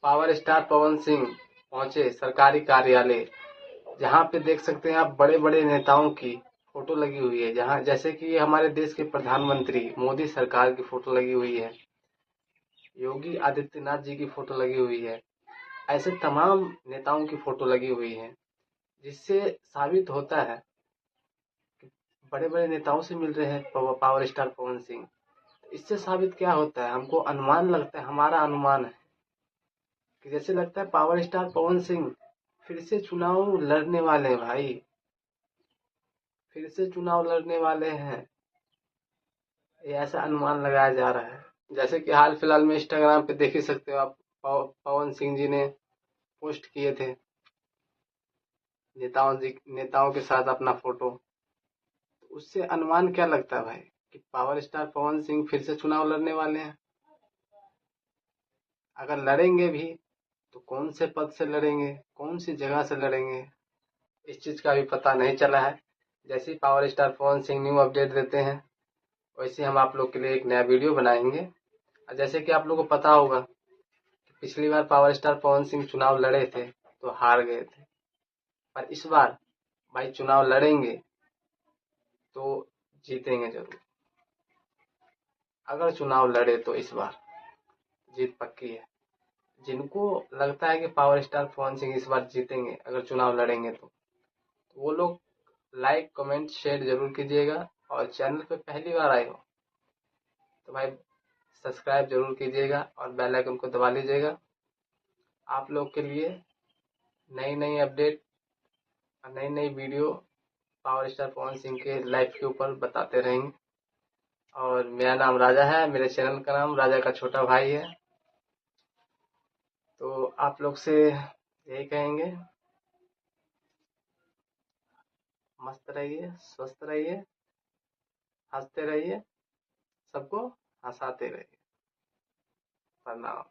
Power star Pawan Singh पहुंचे सरकारी कार्यालय, जहां पे देख सकते हैं आप बड़े बड़े नेताओं की फोटो लगी हुई है। जहां जैसे कि हमारे देश के प्रधानमंत्री मोदी सरकार की फोटो लगी हुई है, योगी आदित्यनाथ जी की फोटो लगी हुई है, ऐसे तमाम नेताओं की फोटो लगी हुई है, जिससे साबित होता है कि बड़े बड़े नेताओं से मिल रहे हैं पावर स्टार पवन सिंह। इससे साबित क्या होता है, हमको अनुमान लगता है, हमारा अनुमान है कि जैसे लगता है पावर स्टार पवन सिंह फिर से चुनाव लड़ने वाले हैं भाई, फिर से चुनाव लड़ने वाले हैं, ये ऐसा अनुमान लगाया जा रहा है। जैसे कि हाल फिलहाल में इंस्टाग्राम पे देख ही सकते हो आप, पवन सिंह जी ने पोस्ट किए थे नेताओं के साथ अपना फोटो। उससे अनुमान क्या लगता है भाई कि पावर स्टार पवन सिंह फिर से चुनाव लड़ने वाले हैं। अगर लड़ेंगे भी तो कौन से पद से लड़ेंगे, कौन सी जगह से लड़ेंगे, इस चीज का भी पता नहीं चला है। जैसे ही power star Pawan Singh new update देते हैं, वैसे हम आप लोग के लिए एक नया वीडियो बनाएंगे। जैसे कि आप लोग को पता होगा कि पिछली बार पावर स्टार पवन सिंह चुनाव लड़े थे तो हार गए थे, पर इस बार भाई चुनाव लड़ेंगे तो जीतेंगे जरूर। अगर चुनाव लड़े तो इस बार जीत पक्की है। जिनको लगता है कि पावर स्टार पवन सिंह इस बार जीतेंगे अगर चुनाव लड़ेंगे तो वो लोग लाइक कमेंट शेयर जरूर कीजिएगा, और चैनल पे पहली बार आए हो तो भाई सब्सक्राइब जरूर कीजिएगा और बेल आइकन को दबा लीजिएगा। आप लोग के लिए नई नई अपडेट और नई नई video power star Pawan Singh के लाइफ के ऊपर बताते रहेंगे। और मेरा नाम राजा है, मेरे चैनल का नाम राजा का छोटा भाई है। तो आप लोग से यही कहेंगे, मस्त रहिए, स्वस्थ रहिए, हंसते रहिए, सबको हंसाते रहिए। प्रणाम।